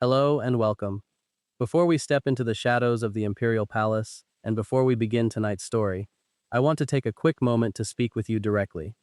Hello and welcome. Before we step into the shadows of the Imperial Palace, and before we begin tonight's story, I want to take a quick moment to speak with you directly.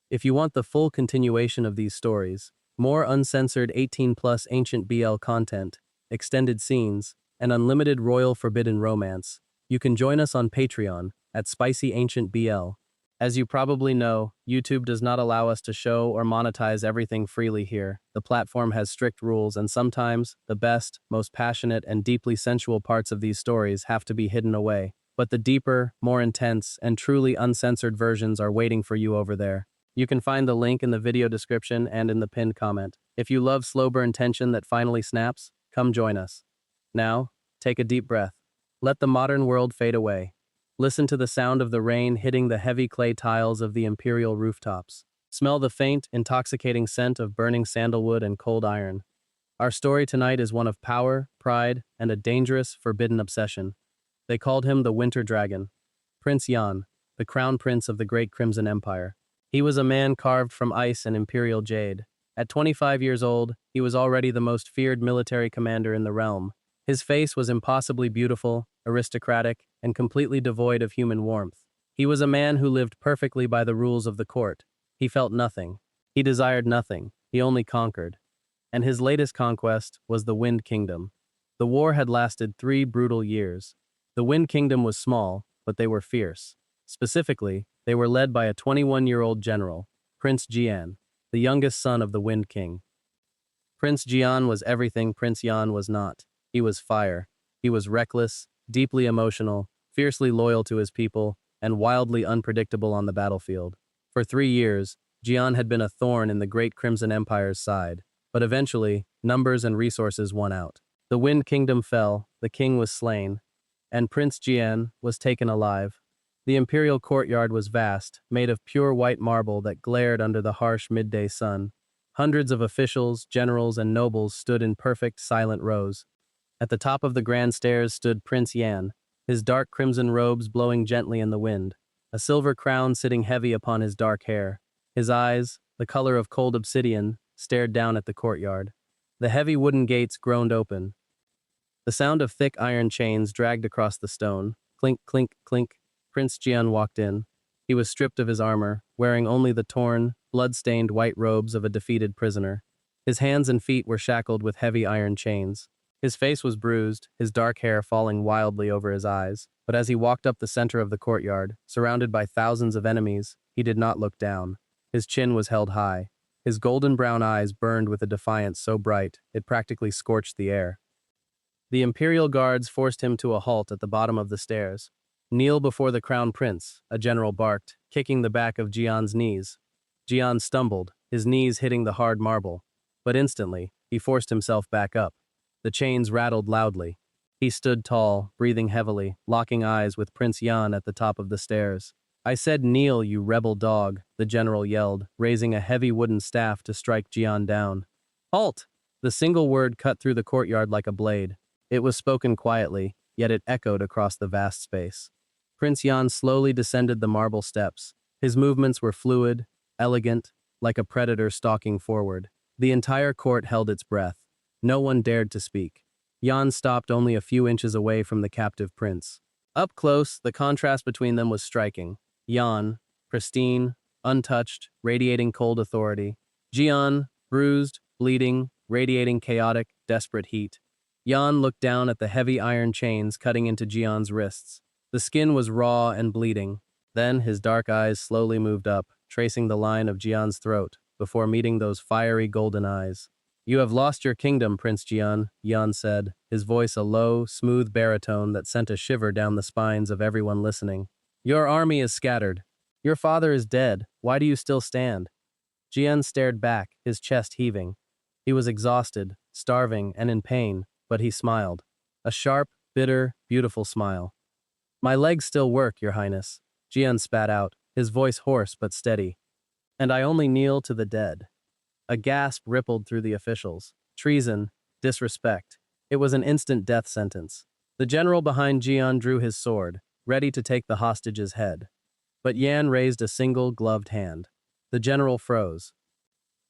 If you want the full continuation of these stories, more uncensored 18-plus Ancient BL content, extended scenes, and unlimited royal forbidden romance, you can join us on Patreon at SpicyAncientBL. As you probably know, YouTube does not allow us to show or monetize everything freely here. The platform has strict rules, and sometimes the best, most passionate, and deeply sensual parts of these stories have to be hidden away. But the deeper, more intense, and truly uncensored versions are waiting for you over there. You can find the link in the video description and in the pinned comment. If you love slow burn tension that finally snaps, come join us. Now, take a deep breath. Let the modern world fade away. Listen to the sound of the rain hitting the heavy clay tiles of the imperial rooftops. Smell the faint, intoxicating scent of burning sandalwood and cold iron. Our story tonight is one of power, pride, and a dangerous, forbidden obsession. They called him the Winter Dragon. Prince Jian, the crown prince of the Great Crimson Empire. He was a man carved from ice and imperial jade. At 25 years old, he was already the most feared military commander in the realm. His face was impossibly beautiful, aristocratic, and completely devoid of human warmth. He was a man who lived perfectly by the rules of the court. He felt nothing. He desired nothing. He only conquered. And his latest conquest was the Wind Kingdom. The war had lasted 3 brutal years. The Wind Kingdom was small, but they were fierce. Specifically, they were led by a 21-year-old general, Prince Jian, the youngest son of the Wind King. Prince Jian was everything Prince Jian was not. He was fire. He was reckless, deeply emotional, fiercely loyal to his people, and wildly unpredictable on the battlefield. For 3 years, Jian had been a thorn in the Great Crimson Empire's side, but eventually, numbers and resources won out. The Wind Kingdom fell, the king was slain, and Prince Jian was taken alive. The imperial courtyard was vast, made of pure white marble that glared under the harsh midday sun. Hundreds of officials, generals, and nobles stood in perfect, silent rows. At the top of the grand stairs stood Prince Jian, his dark crimson robes blowing gently in the wind, a silver crown sitting heavy upon his dark hair. His eyes, the color of cold obsidian, stared down at the courtyard. The heavy wooden gates groaned open. The sound of thick iron chains dragged across the stone. Clink, clink, clink. Prince Jian walked in. He was stripped of his armor, wearing only the torn, blood-stained white robes of a defeated prisoner. His hands and feet were shackled with heavy iron chains. His face was bruised, his dark hair falling wildly over his eyes, but as he walked up the center of the courtyard, surrounded by thousands of enemies, he did not look down. His chin was held high. His golden brown eyes burned with a defiance so bright, it practically scorched the air. The imperial guards forced him to a halt at the bottom of the stairs. "Kneel before the crown prince," a general barked, kicking the back of Jian's knees. Jian stumbled, his knees hitting the hard marble, but instantly, he forced himself back up. The chains rattled loudly. He stood tall, breathing heavily, locking eyes with Prince Jian at the top of the stairs. "I said kneel, you rebel dog," the general yelled, raising a heavy wooden staff to strike Jian down. "Halt!" The single word cut through the courtyard like a blade. It was spoken quietly, yet it echoed across the vast space. Prince Jian slowly descended the marble steps. His movements were fluid, elegant, like a predator stalking forward. The entire court held its breath. No one dared to speak. Jian stopped only a few inches away from the captive prince. Up close, the contrast between them was striking. Jian, pristine, untouched, radiating cold authority. Jian, bruised, bleeding, radiating chaotic, desperate heat. Jian looked down at the heavy iron chains cutting into Jian's wrists. The skin was raw and bleeding. Then his dark eyes slowly moved up, tracing the line of Jian's throat, before meeting those fiery golden eyes. "You have lost your kingdom, Prince Jian," Jian said, his voice a low, smooth baritone that sent a shiver down the spines of everyone listening. "Your army is scattered. Your father is dead. Why do you still stand?" Jian stared back, his chest heaving. He was exhausted, starving, and in pain, but he smiled. A sharp, bitter, beautiful smile. "My legs still work, Your Highness," Jian spat out, his voice hoarse but steady. "And I only kneel to the dead." A gasp rippled through the officials. Treason, disrespect. It was an instant death sentence. The general behind Jian drew his sword, ready to take the hostage's head. But Yan raised a single, gloved hand. The general froze.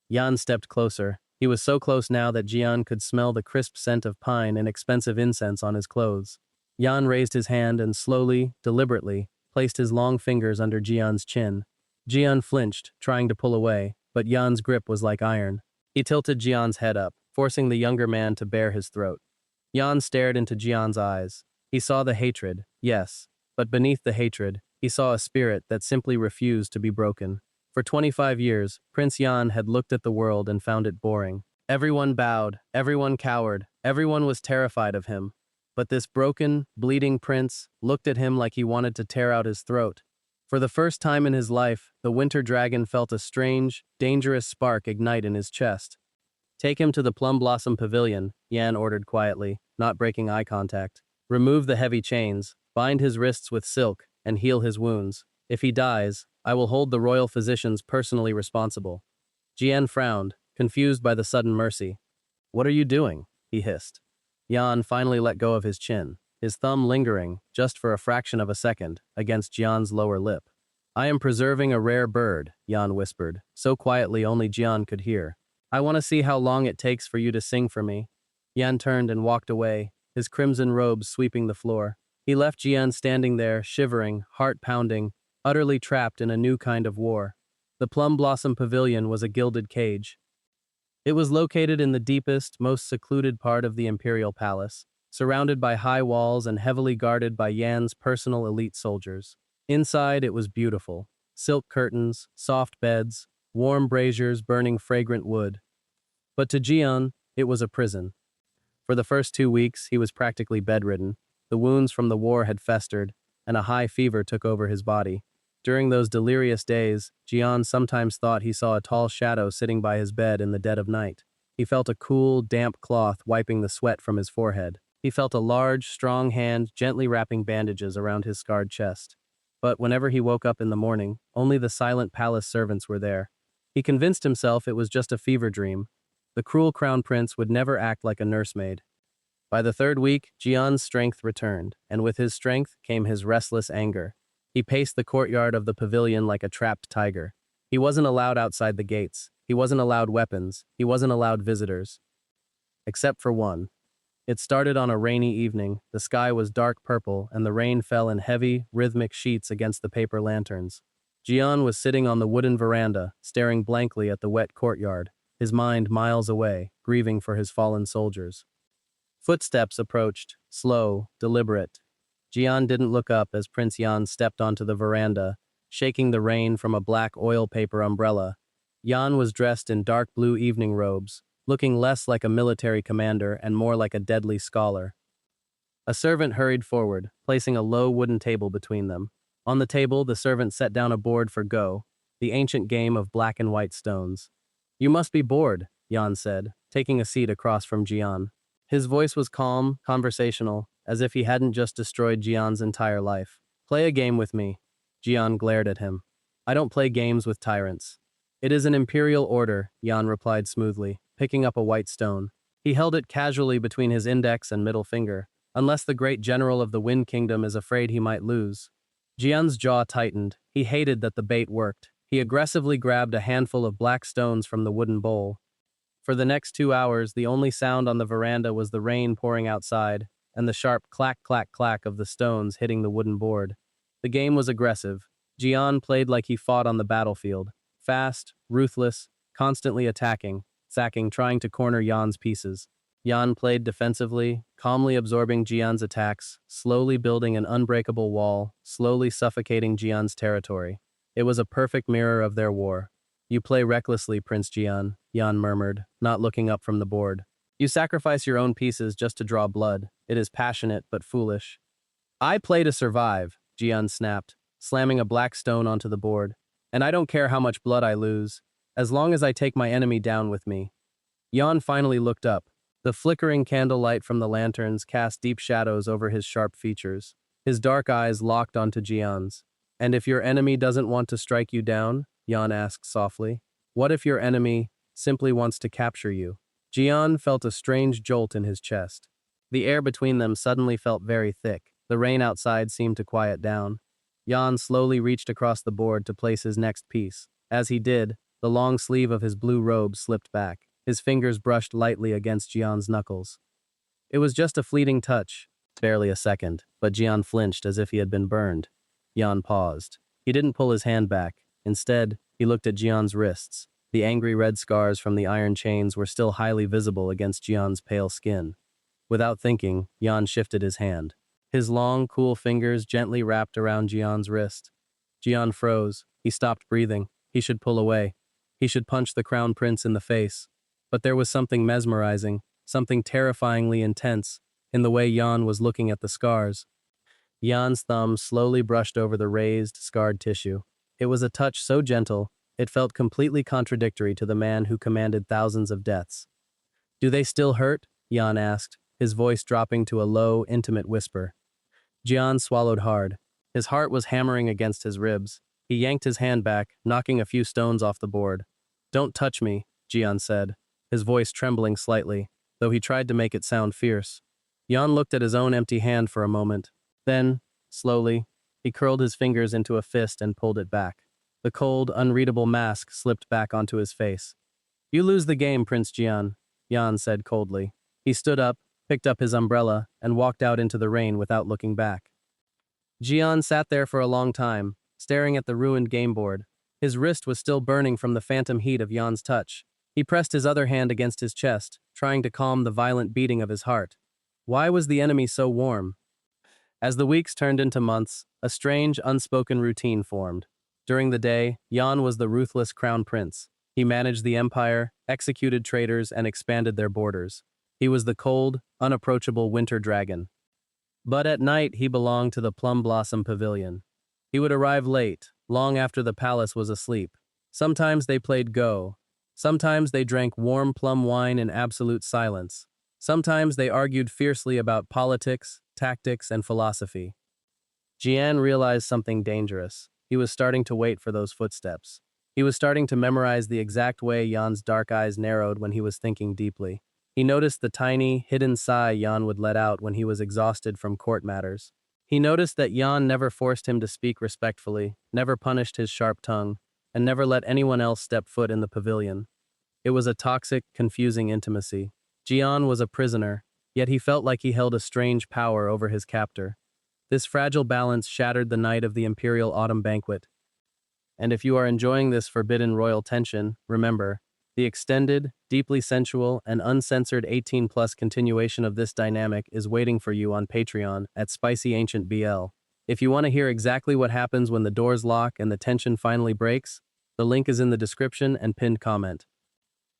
Yan stepped closer, He was so close now that Jian could smell the crisp scent of pine and expensive incense on his clothes. Yan raised his hand and slowly, deliberately, placed his long fingers under Jian's chin. Jian flinched, trying to pull away, but Yan's grip was like iron. He tilted Jian's head up, forcing the younger man to bare his throat. Yan stared into Jian's eyes. He saw the hatred, yes, but beneath the hatred, he saw a spirit that simply refused to be broken. For 25 years, Prince Jian had looked at the world and found it boring. Everyone bowed, everyone cowered, everyone was terrified of him. But this broken, bleeding prince looked at him like he wanted to tear out his throat. For the first time in his life, the winter dragon felt a strange, dangerous spark ignite in his chest. "Take him to the Plum Blossom Pavilion," Yan ordered quietly, not breaking eye contact. "Remove the heavy chains, bind his wrists with silk, and heal his wounds. If he dies, I will hold the royal physicians personally responsible." Jian frowned, confused by the sudden mercy. "What are you doing?" he hissed. Yan finally let go of his chin, his thumb lingering, just for a fraction of a second, against Jian's lower lip. "I am preserving a rare bird," Yan whispered, so quietly only Jian could hear. "I want to see how long it takes for you to sing for me." Yan turned and walked away, his crimson robes sweeping the floor. He left Jian standing there, shivering, heart pounding, utterly trapped in a new kind of war. The Plum Blossom Pavilion was a gilded cage. It was located in the deepest, most secluded part of the imperial palace, surrounded by high walls and heavily guarded by Yan's personal elite soldiers. Inside, it was beautiful. Silk curtains, soft beds, warm braziers burning fragrant wood. But to Jian, it was a prison. For the first 2 weeks, he was practically bedridden. The wounds from the war had festered, and a high fever took over his body. During those delirious days, Jian sometimes thought he saw a tall shadow sitting by his bed in the dead of night. He felt a cool, damp cloth wiping the sweat from his forehead. He felt a large, strong hand gently wrapping bandages around his scarred chest. But whenever he woke up in the morning, only the silent palace servants were there. He convinced himself it was just a fever dream. The cruel crown prince would never act like a nursemaid. By the 3rd week, Jian's strength returned, and with his strength came his restless anger. He paced the courtyard of the pavilion like a trapped tiger. He wasn't allowed outside the gates. He wasn't allowed weapons. He wasn't allowed visitors. Except for one. It started on a rainy evening. The sky was dark purple, and the rain fell in heavy, rhythmic sheets against the paper lanterns. Jian was sitting on the wooden veranda, staring blankly at the wet courtyard, his mind miles away, grieving for his fallen soldiers. Footsteps approached, slow, deliberate. Jian didn't look up as Prince Jian stepped onto the veranda, shaking the rain from a black oil paper umbrella. Jian was dressed in dark blue evening robes, looking less like a military commander and more like a deadly scholar. A servant hurried forward, placing a low wooden table between them. On the table, the servant set down a board for Go, the ancient game of black and white stones. "You must be bored," Jian said, taking a seat across from Jian. His voice was calm, conversational, as if he hadn't just destroyed Jian's entire life. "Play a game with me." Jian glared at him. "I don't play games with tyrants." "It is an imperial order," Jian replied smoothly, picking up a white stone. He held it casually between his index and middle finger, unless the great general of the Wind Kingdom is afraid he might lose. Jian's jaw tightened. He hated that the bait worked. He aggressively grabbed a handful of black stones from the wooden bowl. For the next 2 hours, the only sound on the veranda was the rain pouring outside, and the sharp clack, clack, clack of the stones hitting the wooden board. The game was aggressive. Jian played like he fought on the battlefield. Fast, ruthless, constantly attacking, sacking, trying to corner Jan's pieces. Jian played defensively, calmly absorbing Jian's attacks, slowly building an unbreakable wall, slowly suffocating Jian's territory. It was a perfect mirror of their war. "You play recklessly, Prince Jian," Jian murmured, not looking up from the board. "You sacrifice your own pieces just to draw blood. It is passionate but foolish." "I play to survive," Jian snapped, slamming a black stone onto the board. "And I don't care how much blood I lose, as long as I take my enemy down with me." Jian finally looked up. The flickering candlelight from the lanterns cast deep shadows over his sharp features. His dark eyes locked onto Jian's. "And if your enemy doesn't want to strike you down?" Jian asked softly. "What if your enemy simply wants to capture you?" Jian felt a strange jolt in his chest. The air between them suddenly felt very thick. The rain outside seemed to quiet down. Jian slowly reached across the board to place his next piece. As he did, the long sleeve of his blue robe slipped back. His fingers brushed lightly against Jian's knuckles. It was just a fleeting touch, barely a second, but Jian flinched as if he had been burned. Jian paused. He didn't pull his hand back. Instead, he looked at Jian's wrists. The angry red scars from the iron chains were still highly visible against Jian's pale skin. Without thinking, Jian shifted his hand. His long, cool fingers gently wrapped around Jian's wrist. Jian froze. He stopped breathing. He should pull away. He should punch the crown prince in the face. But there was something mesmerizing, something terrifyingly intense, in the way Jian was looking at the scars. Jian's thumb slowly brushed over the raised, scarred tissue. It was a touch so gentle, it felt completely contradictory to the man who commanded thousands of deaths. "Do they still hurt?" Jian asked, his voice dropping to a low, intimate whisper. Jian swallowed hard. His heart was hammering against his ribs. He yanked his hand back, knocking a few stones off the board. "Don't touch me," Jian said, his voice trembling slightly, though he tried to make it sound fierce. Jian looked at his own empty hand for a moment. Then, slowly, he curled his fingers into a fist and pulled it back. The cold, unreadable mask slipped back onto his face. "You lose the game, Prince Jian," Jian said coldly. He stood up, picked up his umbrella, and walked out into the rain without looking back. Jian sat there for a long time, staring at the ruined game board. His wrist was still burning from the phantom heat of Jan's touch. He pressed his other hand against his chest, trying to calm the violent beating of his heart. Why was the enemy so warm? As the weeks turned into months, a strange, unspoken routine formed. During the day, Jian was the ruthless crown prince. He managed the empire, executed traitors, and expanded their borders. He was the cold, unapproachable winter dragon. But at night, he belonged to the Plum Blossom Pavilion. He would arrive late, long after the palace was asleep. Sometimes they played Go. Sometimes they drank warm plum wine in absolute silence. Sometimes they argued fiercely about politics, tactics, and philosophy. Jian realized something dangerous. He was starting to wait for those footsteps. He was starting to memorize the exact way Jan's dark eyes narrowed when he was thinking deeply. He noticed the tiny, hidden sigh Jan would let out when he was exhausted from court matters. He noticed that Jan never forced him to speak respectfully, never punished his sharp tongue, and never let anyone else step foot in the pavilion. It was a toxic, confusing intimacy. Jian was a prisoner, yet he felt like he held a strange power over his captor. This fragile balance shattered the night of the Imperial Autumn Banquet. And if you are enjoying this forbidden royal tension, remember, the extended, deeply sensual, and uncensored 18+ continuation of this dynamic is waiting for you on Patreon at SpicyAncientBL. If you want to hear exactly what happens when the doors lock and the tension finally breaks, the link is in the description and pinned comment.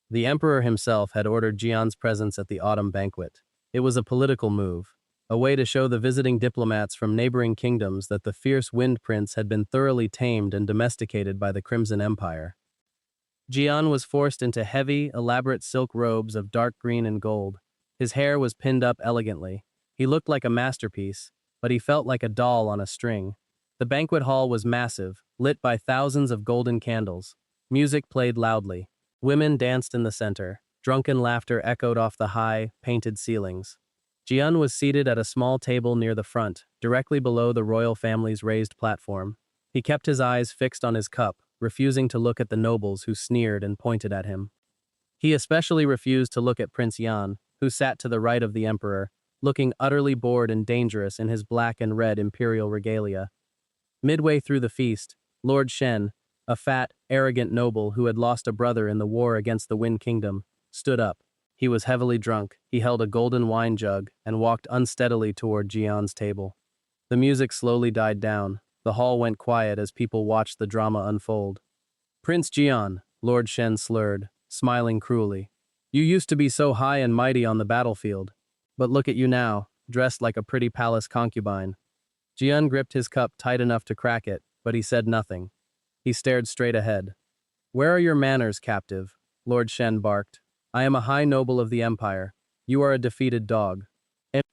The emperor himself had ordered Jian's presence at the autumn banquet. It was a political move, a way to show the visiting diplomats from neighboring kingdoms that the fierce Wind Prince had been thoroughly tamed and domesticated by the Crimson Empire. Jian was forced into heavy, elaborate silk robes of dark green and gold. His hair was pinned up elegantly. He looked like a masterpiece, but he felt like a doll on a string. The banquet hall was massive, lit by thousands of golden candles. Music played loudly. Women danced in the center. Drunken laughter echoed off the high, painted ceilings. Jian was seated at a small table near the front, directly below the royal family's raised platform. He kept his eyes fixed on his cup, refusing to look at the nobles who sneered and pointed at him. He especially refused to look at Prince Jian, who sat to the right of the emperor, looking utterly bored and dangerous in his black and red imperial regalia. Midway through the feast, Lord Shen, a fat, arrogant noble who had lost a brother in the war against the Wind Kingdom, stood up. He was heavily drunk, he held a golden wine jug, and walked unsteadily toward Jian's table. The music slowly died down. The hall went quiet as people watched the drama unfold. "Prince Jian," Lord Shen slurred, smiling cruelly. "You used to be so high and mighty on the battlefield. But look at you now, dressed like a pretty palace concubine." Jian gripped his cup tight enough to crack it, but he said nothing. He stared straight ahead. "Where are your manners, captive?" Lord Shen barked. "I am a high noble of the empire. You are a defeated dog.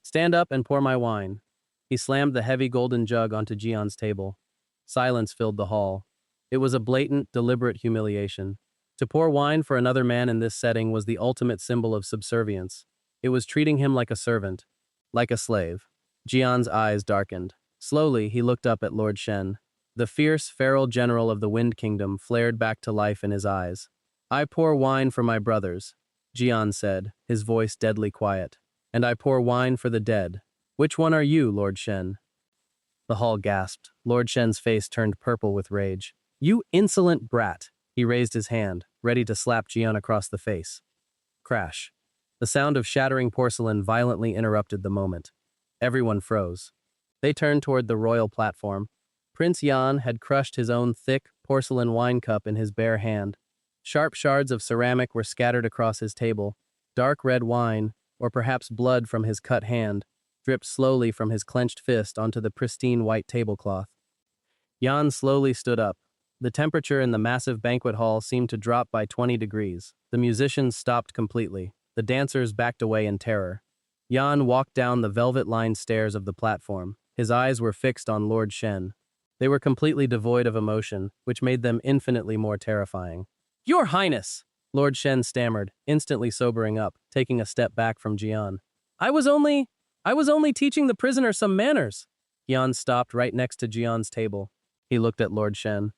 Stand up and pour my wine." He slammed the heavy golden jug onto Jian's table. Silence filled the hall. It was a blatant, deliberate humiliation. To pour wine for another man in this setting was the ultimate symbol of subservience. It was treating him like a servant, like a slave. Jian's eyes darkened. Slowly, he looked up at Lord Shen. The fierce, feral general of the Wind Kingdom flared back to life in his eyes. "I pour wine for my brothers. Jian said, his voice deadly quiet. And I pour wine for the dead. Which one are you, Lord Shen? The hall gasped. Lord Shen's face turned purple with rage. You insolent brat! He raised his hand, ready to slap Jian across the face. Crash. The sound of shattering porcelain violently interrupted the moment. Everyone froze. They turned toward the royal platform. Prince Jian had crushed his own thick, porcelain wine cup in his bare hand. Sharp shards of ceramic were scattered across his table. Dark red wine, or perhaps blood from his cut hand, dripped slowly from his clenched fist onto the pristine white tablecloth. Jian slowly stood up. The temperature in the massive banquet hall seemed to drop by 20 degrees. The musicians stopped completely. The dancers backed away in terror. Jian walked down the velvet-lined stairs of the platform. His eyes were fixed on Lord Shen. They were completely devoid of emotion, which made them infinitely more terrifying. Your Highness! Lord Shen stammered, instantly sobering up, taking a step back from Jian. I was only teaching the prisoner some manners. Jian stopped right next to Jian's table. He looked at Lord Shen.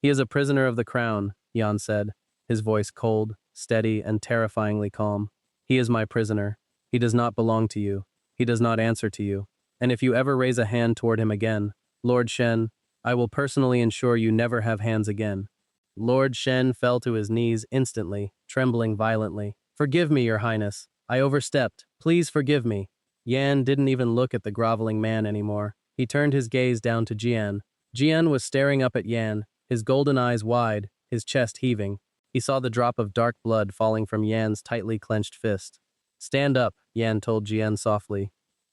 He is a prisoner of the crown, Jian said, his voice cold, steady, and terrifyingly calm. He is my prisoner. He does not belong to you. He does not answer to you. And if you ever raise a hand toward him again, Lord Shen, I will personally ensure you never have hands again. Lord Shen fell to his knees instantly, trembling violently. Forgive me, Your Highness. I overstepped. Please forgive me. Yan didn't even look at the groveling man anymore. He turned his gaze down to Jian. Jian was staring up at Yan, his golden eyes wide, his chest heaving. He saw the drop of dark blood falling from Yan's tightly clenched fist. Stand up, Yan told Jian softly.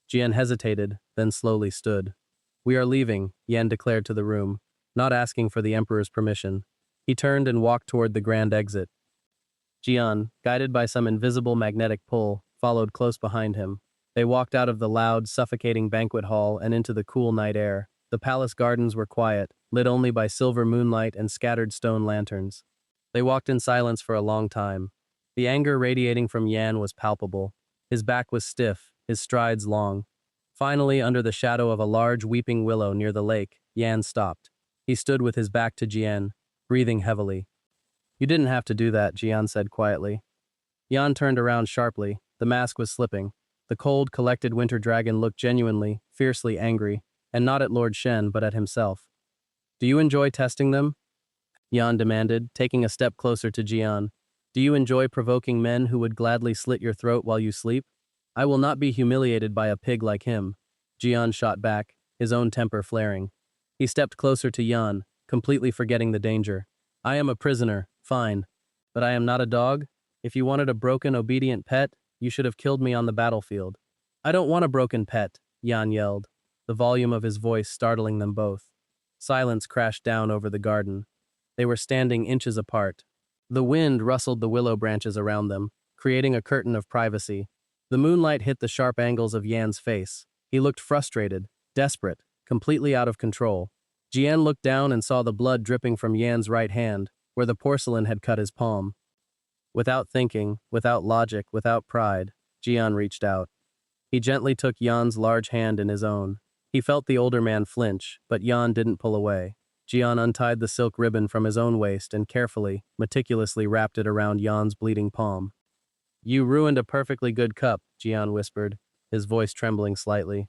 Jian hesitated, then slowly stood. We are leaving, Yan declared to the room, not asking for the emperor's permission. He turned and walked toward the grand exit. Jian, guided by some invisible magnetic pull, followed close behind him. They walked out of the loud, suffocating banquet hall and into the cool night air. The palace gardens were quiet, lit only by silver moonlight and scattered stone lanterns. They walked in silence for a long time. The anger radiating from Yan was palpable. His back was stiff, his strides long. Finally, under the shadow of a large weeping willow near the lake, Yan stopped. He stood with his back to Jian, breathing heavily. You didn't have to do that, Jian said quietly. Yan turned around sharply. The mask was slipping. The cold, collected winter dragon looked genuinely, fiercely angry, and not at Lord Shen, but at himself. Do you enjoy testing them? Yan demanded, taking a step closer to Jian. Do you enjoy provoking men who would gladly slit your throat while you sleep? I will not be humiliated by a pig like him. Jian shot back, his own temper flaring. He stepped closer to Yan, completely forgetting the danger. I am a prisoner, fine. But I am not a dog. If you wanted a broken, obedient pet, you should have killed me on the battlefield. I don't want a broken pet, Yan yelled, the volume of his voice startling them both. Silence crashed down over the garden. They were standing inches apart. The wind rustled the willow branches around them, creating a curtain of privacy. The moonlight hit the sharp angles of Yan's face. He looked frustrated, desperate, completely out of control. Jian looked down and saw the blood dripping from Yan's right hand, where the porcelain had cut his palm. Without thinking, without logic, without pride, Jian reached out. He gently took Yan's large hand in his own. He felt the older man flinch, but Yan didn't pull away. Jian untied the silk ribbon from his own waist and carefully, meticulously wrapped it around Yan's bleeding palm. You ruined a perfectly good cup, Jian whispered, his voice trembling slightly.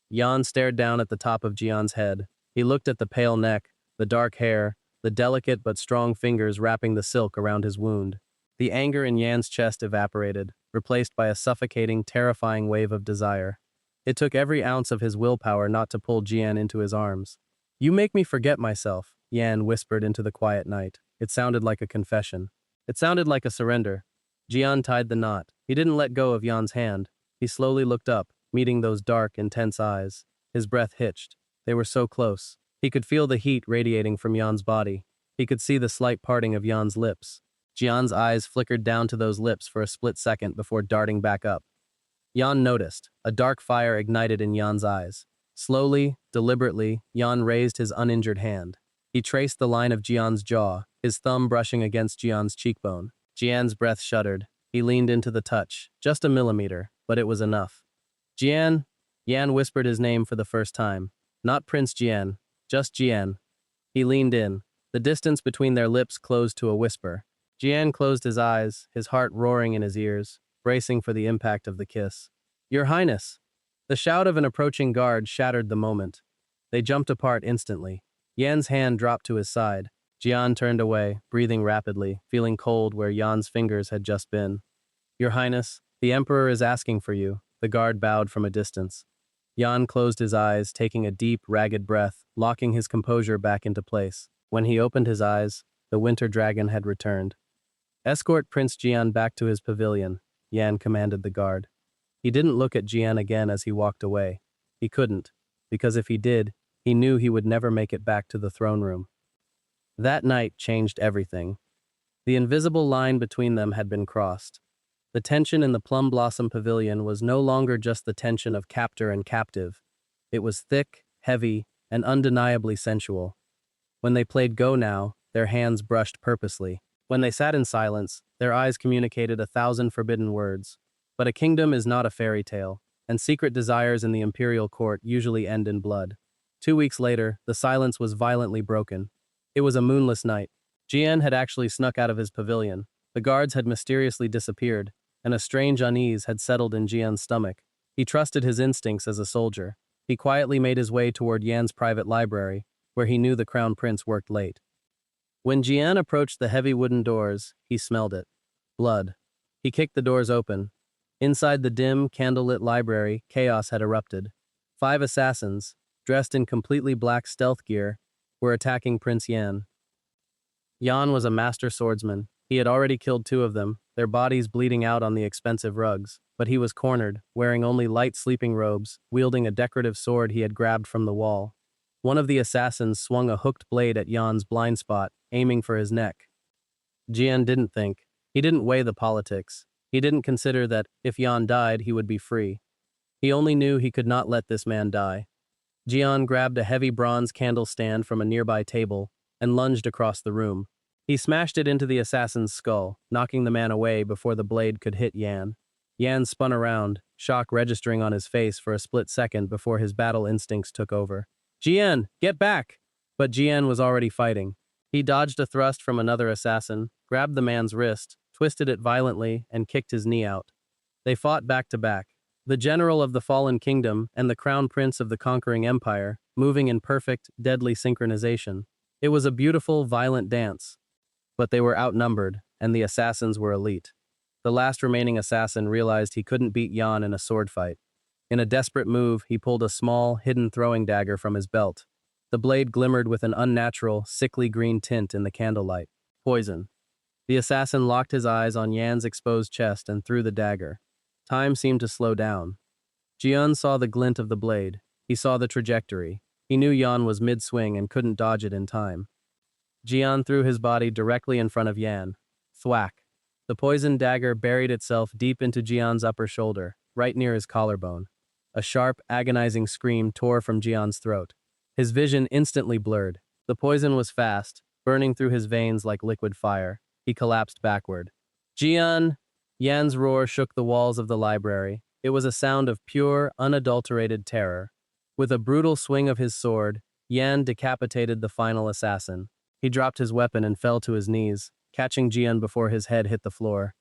Yan stared down at the top of Jian's head. He looked at the pale neck, the dark hair, the delicate but strong fingers wrapping the silk around his wound. The anger in Yan's chest evaporated, replaced by a suffocating, terrifying wave of desire. It took every ounce of his willpower not to pull Jian into his arms. You make me forget myself, Yan whispered into the quiet night. It sounded like a confession. It sounded like a surrender. Jian tied the knot. He didn't let go of Yan's hand. He slowly looked up, meeting those dark, intense eyes. His breath hitched. They were so close. He could feel the heat radiating from Yan's body. He could see the slight parting of Yan's lips. Jian's eyes flickered down to those lips for a split second before darting back up. Yan noticed. A dark fire ignited in Yan's eyes. Slowly, deliberately, Yan raised his uninjured hand. He traced the line of Jian's jaw, his thumb brushing against Jian's cheekbone. Jian's breath shuddered. He leaned into the touch, just a millimeter, but it was enough. Jian, Yan whispered his name for the first time. Not Prince Jian, just Jian. He leaned in. The distance between their lips closed to a whisper. Jian closed his eyes, his heart roaring in his ears, bracing for the impact of the kiss. Your Highness! The shout of an approaching guard shattered the moment. They jumped apart instantly. Yan's hand dropped to his side. Jian turned away, breathing rapidly, feeling cold where Yan's fingers had just been. Your Highness, the Emperor is asking for you. The guard bowed from a distance. Yan closed his eyes, taking a deep, ragged breath, locking his composure back into place. When he opened his eyes, the winter dragon had returned. Escort Prince Jian back to his pavilion, Yan commanded the guard. He didn't look at Jian again as he walked away. He couldn't, because if he did, he knew he would never make it back to the throne room. That night changed everything. The invisible line between them had been crossed. The tension in the Plum Blossom Pavilion was no longer just the tension of captor and captive. It was thick, heavy, and undeniably sensual. When they played Go Now, their hands brushed purposely. When they sat in silence, their eyes communicated 1,000 forbidden words. But a kingdom is not a fairy tale, and secret desires in the imperial court usually end in blood. 2 weeks later, the silence was violently broken. It was a moonless night. Jian had actually snuck out of his pavilion. The guards had mysteriously disappeared, and a strange unease had settled in Jian's stomach. He trusted his instincts as a soldier. He quietly made his way toward Yan's private library, where he knew the crown prince worked late. When Jian approached the heavy wooden doors, he smelled it. Blood. He kicked the doors open. Inside the dim, candlelit library, chaos had erupted. 5 assassins, dressed in completely black stealth gear, were attacking Prince Jian. Yan was a master swordsman. He had already killed 2 of them, their bodies bleeding out on the expensive rugs, but he was cornered, wearing only light sleeping robes, wielding a decorative sword he had grabbed from the wall. One of the assassins swung a hooked blade at Yan's blind spot, aiming for his neck. Jian didn't think. He didn't weigh the politics. He didn't consider that, if Yan died, he would be free. He only knew he could not let this man die. Jian grabbed a heavy bronze candle stand from a nearby table and lunged across the room. He smashed it into the assassin's skull, knocking the man away before the blade could hit Yan. Yan spun around, shock registering on his face for a split second before his battle instincts took over. Jian, get back! But Jian was already fighting. He dodged a thrust from another assassin, grabbed the man's wrist, twisted it violently, and kicked his knee out. They fought back to back. The general of the fallen kingdom and the crown prince of the conquering empire, moving in perfect, deadly synchronization. It was a beautiful, violent dance. But they were outnumbered, and the assassins were elite. The last remaining assassin realized he couldn't beat Yan in a sword fight. In a desperate move, he pulled a small, hidden throwing dagger from his belt. The blade glimmered with an unnatural, sickly green tint in the candlelight. Poison. The assassin locked his eyes on Yan's exposed chest and threw the dagger. Time seemed to slow down. Jian saw the glint of the blade. He saw the trajectory. He knew Yan was mid-swing and couldn't dodge it in time. Jian threw his body directly in front of Yan. Thwack. The poisoned dagger buried itself deep into Jian's upper shoulder, right near his collarbone. A sharp, agonizing scream tore from Jian's throat. His vision instantly blurred. The poison was fast, burning through his veins like liquid fire. He collapsed backward. Jian! Yan's roar shook the walls of the library. It was a sound of pure, unadulterated terror. With a brutal swing of his sword, Yan decapitated the final assassin. He dropped his weapon and fell to his knees, catching Jian before his head hit the floor.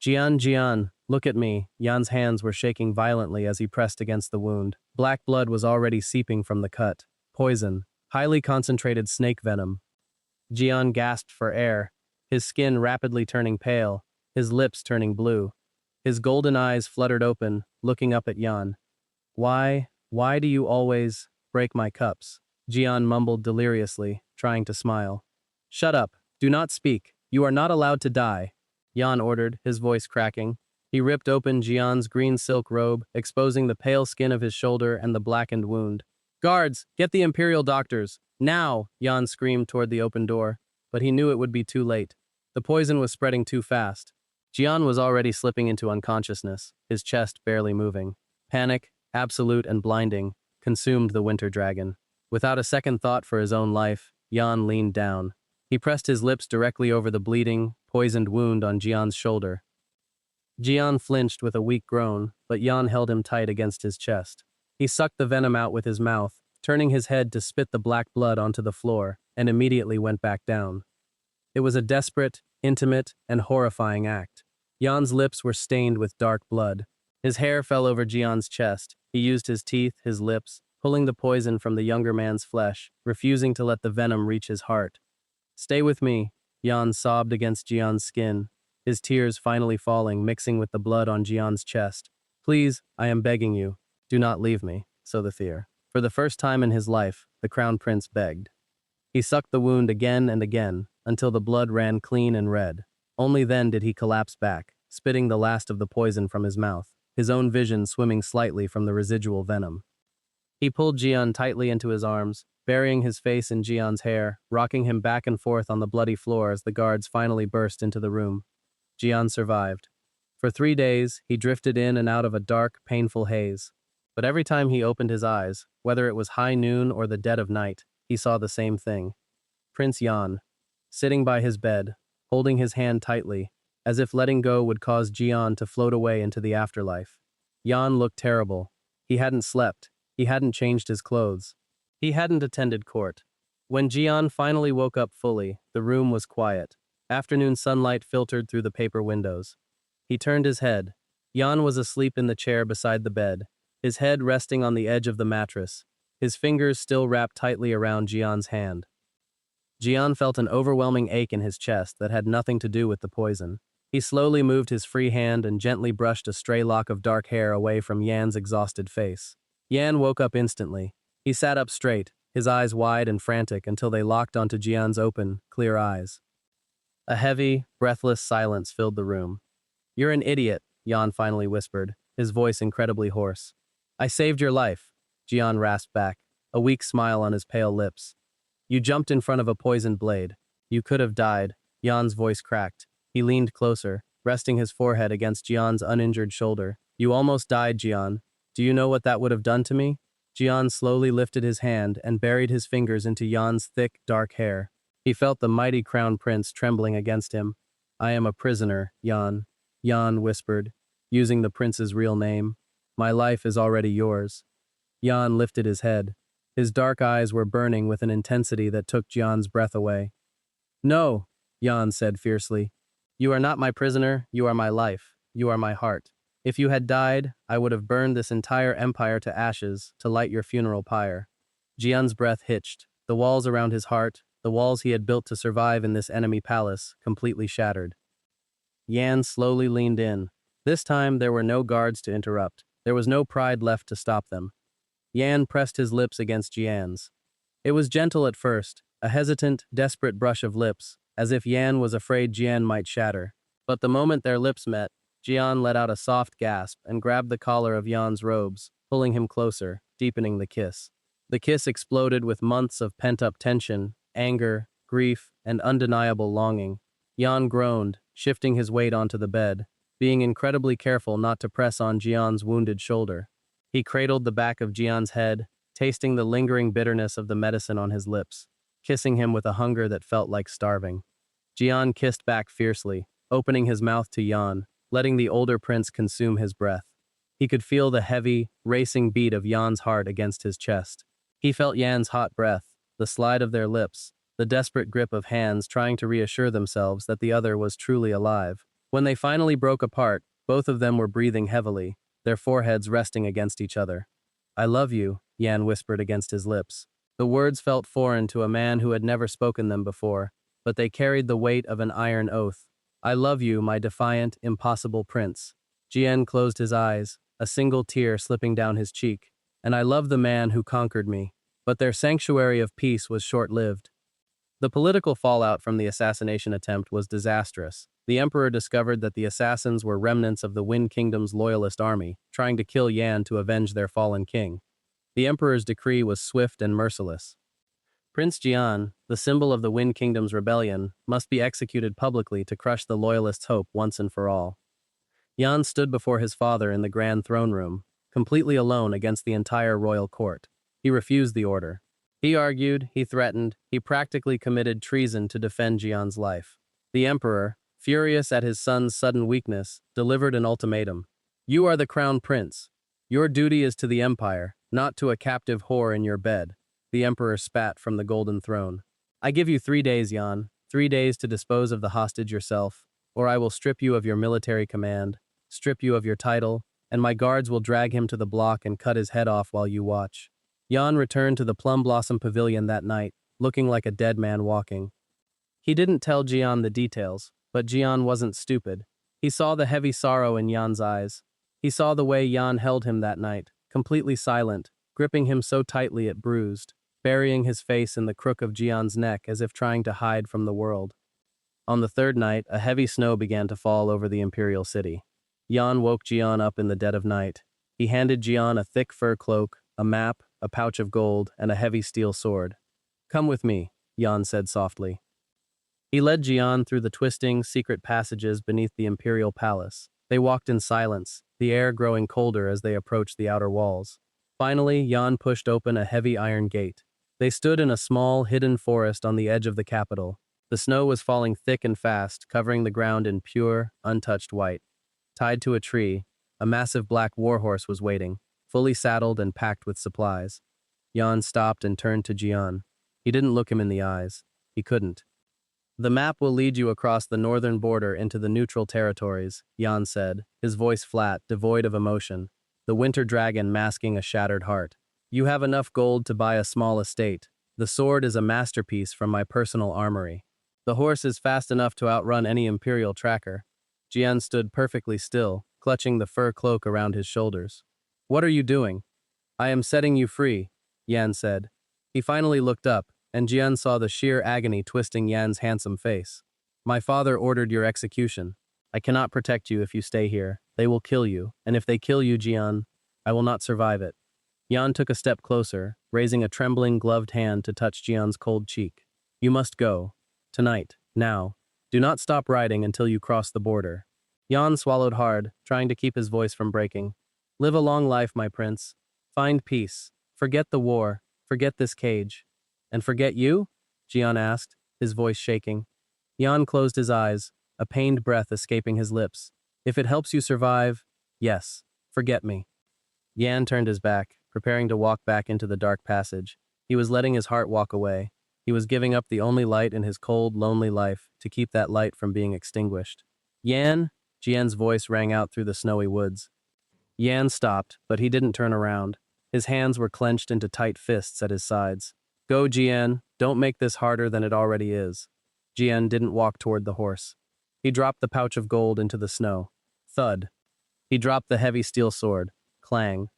Jian, look at me. Yan's hands were shaking violently as he pressed against the wound. Black blood was already seeping from the cut. Poison. Highly concentrated snake venom. Jian gasped for air, his skin rapidly turning pale, his lips turning blue. His golden eyes fluttered open, looking up at Yan. Why do you always break my cups? Jian mumbled deliriously, trying to smile. Shut up. Do not speak. You are not allowed to die, Yan ordered, his voice cracking. He ripped open Jian's green silk robe, exposing the pale skin of his shoulder and the blackened wound. Guards, get the imperial doctors. Now, Yan screamed toward the open door, but he knew it would be too late. The poison was spreading too fast. Jian was already slipping into unconsciousness, his chest barely moving. Panic, absolute and blinding, consumed the winter dragon. Without a second thought for his own life, Yan leaned down. He pressed his lips directly over the bleeding, poisoned wound on Jian's shoulder. Jian flinched with a weak groan, but Yan held him tight against his chest. He sucked the venom out with his mouth, turning his head to spit the black blood onto the floor, and immediately went back down. It was a desperate, intimate, and horrifying act. Jian's lips were stained with dark blood. His hair fell over Jian's chest. He used his teeth, his lips, pulling the poison from the younger man's flesh, refusing to let the venom reach his heart. "Stay with me," Jian sobbed against Jian's skin, his tears finally falling, mixing with the blood on Jian's chest. "Please, I am begging you, do not leave me," so the Thier. For the first time in his life, the Crown Prince begged. He sucked the wound again and again, until the blood ran clean and red. Only then did he collapse back, spitting the last of the poison from his mouth, his own vision swimming slightly from the residual venom. He pulled Jian tightly into his arms, burying his face in Jian's hair, rocking him back and forth on the bloody floor as the guards finally burst into the room. Jian survived. For 3 days, he drifted in and out of a dark, painful haze. But every time he opened his eyes, whether it was high noon or the dead of night, he saw the same thing. Prince Jian, sitting by his bed, holding his hand tightly, as if letting go would cause Jian to float away into the afterlife. Jian looked terrible. He hadn't slept. He hadn't changed his clothes. He hadn't attended court. When Jian finally woke up fully, the room was quiet. Afternoon sunlight filtered through the paper windows. He turned his head. Jian was asleep in the chair beside the bed, his head resting on the edge of the mattress, his fingers still wrapped tightly around Jian's hand. Jian felt an overwhelming ache in his chest that had nothing to do with the poison. He slowly moved his free hand and gently brushed a stray lock of dark hair away from Yan's exhausted face. Yan woke up instantly. He sat up straight, his eyes wide and frantic until they locked onto Jian's open, clear eyes. A heavy, breathless silence filled the room. "You're an idiot," Yan finally whispered, his voice incredibly hoarse. "I saved your life," Jian rasped back, a weak smile on his pale lips. "You jumped in front of a poisoned blade. You could have died." Jan's voice cracked. He leaned closer, resting his forehead against Jian's uninjured shoulder. "You almost died, Jian. Do you know what that would have done to me?" Jian slowly lifted his hand and buried his fingers into Jan's thick, dark hair. He felt the mighty crown prince trembling against him. "I am a prisoner, Jian," Jian whispered, using the prince's real name. "My life is already yours." Jian lifted his head. His dark eyes were burning with an intensity that took Jian's breath away. "No," Jian said fiercely. "You are not my prisoner, you are my life, you are my heart. If you had died, I would have burned this entire empire to ashes to light your funeral pyre." Jian's breath hitched. The walls around his heart, the walls he had built to survive in this enemy palace, completely shattered. Yan slowly leaned in. This time there were no guards to interrupt. There was no pride left to stop them. Yan pressed his lips against Jian's. It was gentle at first, a hesitant, desperate brush of lips, as if Yan was afraid Jian might shatter. But the moment their lips met, Jian let out a soft gasp and grabbed the collar of Yan's robes, pulling him closer, deepening the kiss. The kiss exploded with months of pent-up tension, anger, grief, and undeniable longing. Yan groaned, shifting his weight onto the bed, being incredibly careful not to press on Jian's wounded shoulder. He cradled the back of Jian's head, tasting the lingering bitterness of the medicine on his lips, kissing him with a hunger that felt like starving. Jian kissed back fiercely, opening his mouth to Yan, letting the older prince consume his breath. He could feel the heavy, racing beat of Yan's heart against his chest. He felt Yan's hot breath, the slide of their lips, the desperate grip of hands trying to reassure themselves that the other was truly alive. When they finally broke apart, both of them were breathing heavily, their foreheads resting against each other. "I love you," Yan whispered against his lips. The words felt foreign to a man who had never spoken them before, but they carried the weight of an iron oath. "I love you, my defiant, impossible prince." Jian closed his eyes, a single tear slipping down his cheek. "And I love the man who conquered me." But their sanctuary of peace was short-lived. The political fallout from the assassination attempt was disastrous. The emperor discovered that the assassins were remnants of the Wind Kingdom's loyalist army, trying to kill Yan to avenge their fallen king. The emperor's decree was swift and merciless. Prince Jian, the symbol of the Wind Kingdom's rebellion, must be executed publicly to crush the loyalists' hope once and for all. Yan stood before his father in the grand throne room, completely alone against the entire royal court. He refused the order. He argued, he threatened, he practically committed treason to defend Jian's life. The emperor, furious at his son's sudden weakness, delivered an ultimatum. "You are the crown prince. Your duty is to the empire, not to a captive whore in your bed." The emperor spat from the golden throne. "I give you 3 days, Yan. 3 days to dispose of the hostage yourself, or I will strip you of your military command, strip you of your title, and my guards will drag him to the block and cut his head off while you watch." Jian returned to the Plum Blossom Pavilion that night, looking like a dead man walking. He didn't tell Jian the details, but Jian wasn't stupid. He saw the heavy sorrow in Jan's eyes. He saw the way Jan held him that night, completely silent, gripping him so tightly it bruised, burying his face in the crook of Jian's neck as if trying to hide from the world. On the third night, a heavy snow began to fall over the imperial city. Jan woke Jian up in the dead of night. He handed Jian a thick fur cloak, a map, a pouch of gold, and a heavy steel sword. "Come with me," Jan said softly. He led Jian through the twisting, secret passages beneath the imperial palace. They walked in silence, the air growing colder as they approached the outer walls. Finally, Jan pushed open a heavy iron gate. They stood in a small, hidden forest on the edge of the capital. The snow was falling thick and fast, covering the ground in pure, untouched white. Tied to a tree, a massive black warhorse was waiting, fully saddled and packed with supplies. Jan stopped and turned to Jian. He didn't look him in the eyes. He couldn't. "The map will lead you across the northern border into the neutral territories," Jan said, his voice flat, devoid of emotion, the winter dragon masking a shattered heart. "You have enough gold to buy a small estate. The sword is a masterpiece from my personal armory. The horse is fast enough to outrun any imperial tracker." Jian stood perfectly still, clutching the fur cloak around his shoulders. "What are you doing?" "I am setting you free," Yan said. He finally looked up, and Jian saw the sheer agony twisting Yan's handsome face. "My father ordered your execution. I cannot protect you if you stay here. They will kill you, and if they kill you, Jian, I will not survive it." Yan took a step closer, raising a trembling, gloved hand to touch Jian's cold cheek. "You must go. Tonight. Now. Do not stop riding until you cross the border." Yan swallowed hard, trying to keep his voice from breaking. "Live a long life, my prince. Find peace. Forget the war. Forget this cage." "And forget you?" Jian asked, his voice shaking. Yan closed his eyes, a pained breath escaping his lips. "If it helps you survive, yes. Forget me." Yan turned his back, preparing to walk back into the dark passage. He was letting his heart walk away. He was giving up the only light in his cold, lonely life to keep that light from being extinguished. "Yan?" Jian's voice rang out through the snowy woods. Yan stopped, but he didn't turn around. His hands were clenched into tight fists at his sides. "Go, Jian. Don't make this harder than it already is." Jian didn't walk toward the horse. He dropped the pouch of gold into the snow. Thud. He dropped the heavy steel sword. Clang.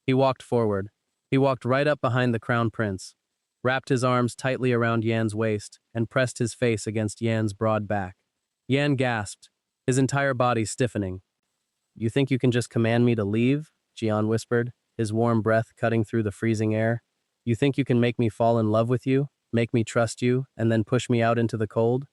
He walked forward. He walked right up behind the crown prince, wrapped his arms tightly around Yan's waist, and pressed his face against Yan's broad back. Yan gasped, his entire body stiffening. "You think you can just command me to leave?" Jian whispered, his warm breath cutting through the freezing air. "You think you can make me fall in love with you, make me trust you, and then push me out into the cold?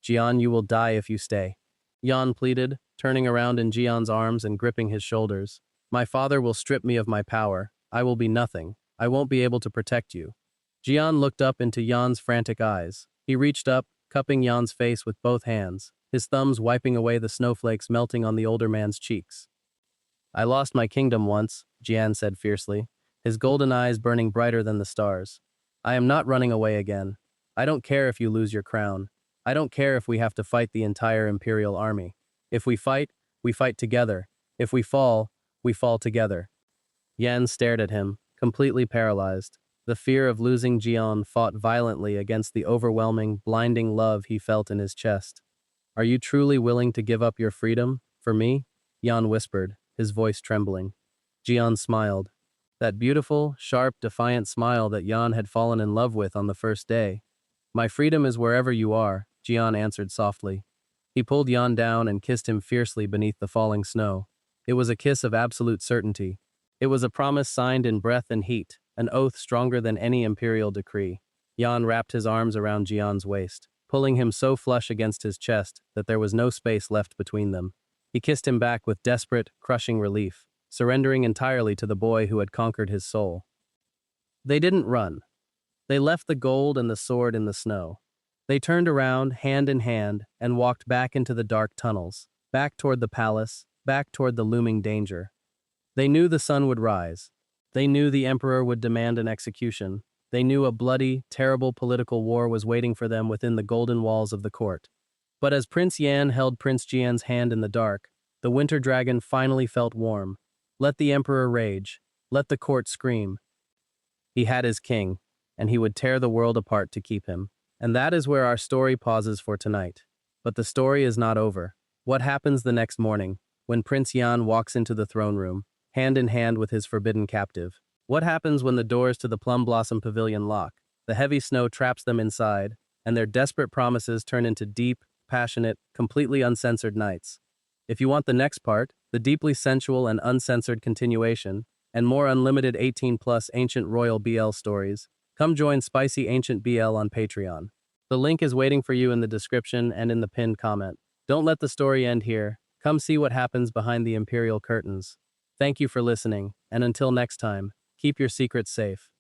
Jian, you will die if you stay." Yan pleaded, turning around in Jian's arms and gripping his shoulders. "My father will strip me of my power. I will be nothing. I won't be able to protect you." Jian looked up into Yan's frantic eyes. He reached up, cupping Yan's face with both hands, his thumbs wiping away the snowflakes melting on the older man's cheeks. "I lost my kingdom once," Jian said fiercely, his golden eyes burning brighter than the stars. "I am not running away again. I don't care if you lose your crown. I don't care if we have to fight the entire imperial army. If we fight together. If we fall together." Yan stared at him, completely paralyzed. The fear of losing Jian fought violently against the overwhelming, blinding love he felt in his chest. "Are you truly willing to give up your freedom, for me?" Yan whispered, his voice trembling. Jian smiled. That beautiful, sharp, defiant smile that Yan had fallen in love with on the first day. "My freedom is wherever you are," Jian answered softly. He pulled Yan down and kissed him fiercely beneath the falling snow. It was a kiss of absolute certainty. It was a promise signed in breath and heat, an oath stronger than any imperial decree. Yan wrapped his arms around Jian's waist, pulling him so flush against his chest that there was no space left between them. He kissed him back with desperate, crushing relief, surrendering entirely to the boy who had conquered his soul. They didn't run. They left the gold and the sword in the snow. They turned around, hand in hand, and walked back into the dark tunnels, back toward the palace, back toward the looming danger. They knew the sun would rise. They knew the emperor would demand an execution. They knew a bloody, terrible political war was waiting for them within the golden walls of the court. But as Prince Yan held Prince Jian's hand in the dark, the winter dragon finally felt warm. Let the emperor rage. Let the court scream. He had his king, and he would tear the world apart to keep him. And that is where our story pauses for tonight. But the story is not over. What happens the next morning, when Prince Yan walks into the throne room, hand in hand with his forbidden captive? What happens when the doors to the Plum Blossom Pavilion lock? The heavy snow traps them inside, and their desperate promises turn into deep, passionate, completely uncensored nights. If you want the next part, the deeply sensual and uncensored continuation, and more unlimited 18+ Ancient Royal BL stories, come join Spicy Ancient BL on Patreon. The link is waiting for you in the description and in the pinned comment. Don't let the story end here. Come see what happens behind the imperial curtains. Thank you for listening, and until next time, keep your secrets safe.